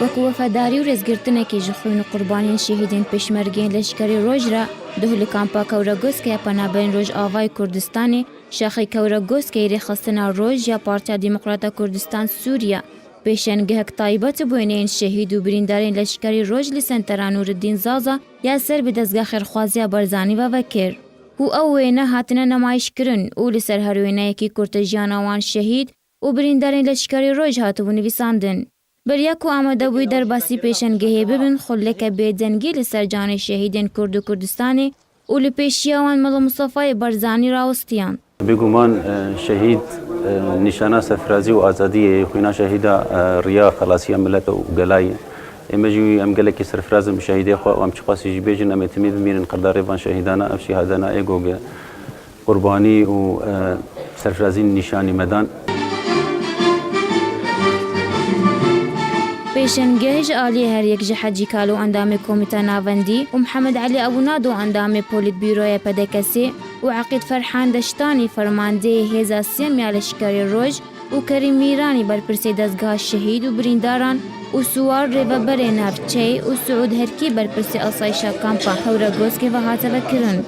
وەکو وەفاداری و رێزگرتنێکی ji xwîn û qurbaniyên şehîdên pêşmergeyên leşkerê Roj re duh li kampa Kewregoskê Penaberên Rojavayê Kurdistanê Şaxê Kewregoskê rêxistina Roj ya Partiya Demokrata Kurdistan Sûriya pêşengehek taybet bûyîneyên şehîd û birîndarên leşkerê Roj li Senteran Nûreddîn Zaza ya ser bi dezgah xêrxwaziya Barzanî ve vekir. Hû ew wêne hatine nemayîşkirin û li ser her wêneyekî kurtejiyana wan şehîd û birîndarên leşkerê Roj hatibû nivîsandin. Beriya ku amedebûyî derbasî pêşengehê bibin xuleke bêdengî li ser canê şehîdên Kurd û Kurdistanê û li pêşiya wan Mela Mustafayê Barzanî rawistiyan. بێگومان شەهید نیشانە سەرفرازی و ئازادیە خوێنا شەهیدا ڕیا خەلاسیە ملەتە و گەلایە ئێمەژی ئەم گەلێکی سەرفرازم شەهیدێ خوا ئەم چقاسیژی بێژن ئەمێتمی بمێنن قەرداڕێڤان شەهیدانە ئەف شیهادانە ئێگۆگە قوربانی و سەرفرازی نیشانی مەدان پێشەنگەی ji aliyê her yek ji Hecî Kalo endamê Komîta Navendî û Mihemed Elî Ebûnado endamê Polîtbîroya PDKSê û Eqîd Ferhan Deştanî fermandeyê Hêza Sêm ya Leşkerê Roj û Kerîm Mîranî berpirsê dezgaha şehîd û birîndaran û Suwar rêveberê Navçeyê û Suûd Herkî berpirsê asayişa kampa Kewregoskê ve hate vekirin.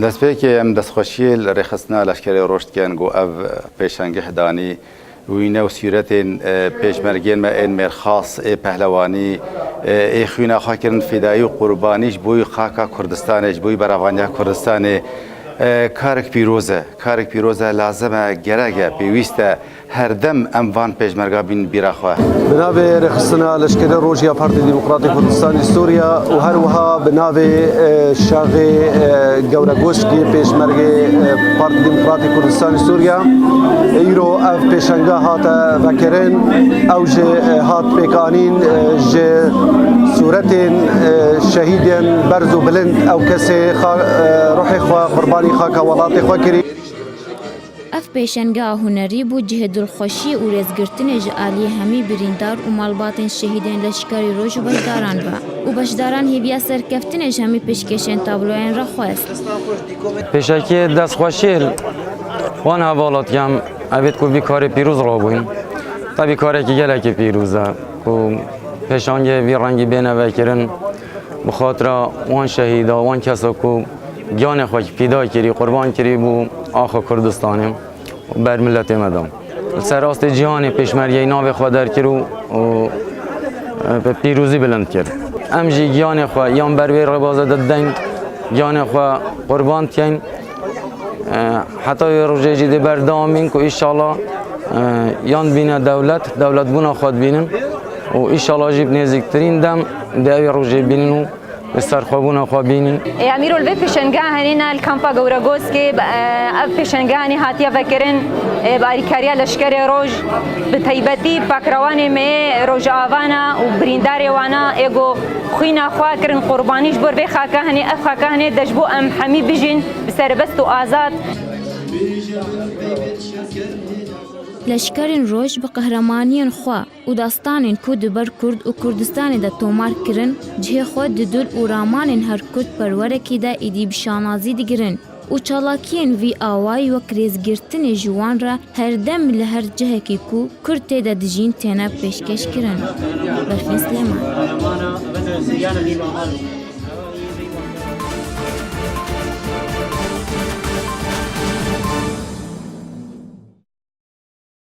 دەستپێکی ئەم دەستخۆشیە لە ڕێخستنا لەشکرێ ڕۆشتکەن گۆ ئەv پێشەنگەهدانی وینە و سیرەتên پێشمەرگên me ên mêrxas ê pehlewanî ê xwîna xwekirin fîdayî û qurbanî ji bo xaka Kurdistanê ji bo beravaniya Kurdistanê karek pîroz e. Karek pîroz e lazim e gerek e pêwîst e her dem em van pêşmerga bînin bîra xwe. Bi navê rêxistina Leşkerê Roj ya Partiya Demokratîk Kurdistanê Sûriya û her wiha bi navê Şaxê Kewregoskê pêşmergê Partiya Demokratîk Kurdistanê Sûriya îro ev pêşenga hate vekirin ew jî hat pêkanîn ji sûretên şehîdên berz û bilind ew kesê ruhê xwe qurbanî xaka welatê xwe kirî. Ev pêşengeha hunerî bû cihê dilxweşî û rêzgirtinê ji aliyê hemî birîndar û malbatên şehîdên leşkerê Roj û beşdaran ve û beşdaran hêviya serkeftinê ji hemî pêşkêşên tabloyên re xwest. Pêşekê destxweşî wan hevalatiyam evêt ku vî karê pîroz rabûyîn. Tevî karekî gelekî pîroz e ku pêşangê vî rengî bêne vekirin bi xatira wan şehîda wan kesa ku giyanê xwe pîda kirî qurban kirî bû axa Kurdistanê ber milletê me de. Li ser rastê cîhanê pêşmergeyî navê xwe derkir û pîrozî bilind kir. Em jî giyanê xwe yan ber wê rêbaze de deng giyanê xwe qurban tiyên heta wê rojê jî dê berdewamîn ku înşallah yan bîne dewletbûna xwe dibînin û înşallah jî bi nêzîktirîn dem dê ew rojê bînin û استرخوابونا خوابینن. امیرو الوی پیشنگاه هنینا الکامپا گورگوسکی اف پیشنگاهی هاتیا فکرین باریکاریا لشکر روج به تایبەتی پاکروانی می روج آوانا و برینداری وانا ایگو خوینا خواه کرن قربانیش بر وی خاکه هنی اف خاکه هنی دجبو ام حمی بجین بسربست و آزاد. Leşkerên Roj bi qehremaniyên xwe û dastanên ku di ber Kurd û Kurdistanê de tomar kirin, cihê xwe di dil û ramanên her Kurd perwerekî de êdî bi şanazî digirin û çalakiyên vî awayî wek rêzgirtinê ji wan re her dem li her cihekî ku Kurd tê de dijîn têne pêşkêş kirin. Berfên Slêman.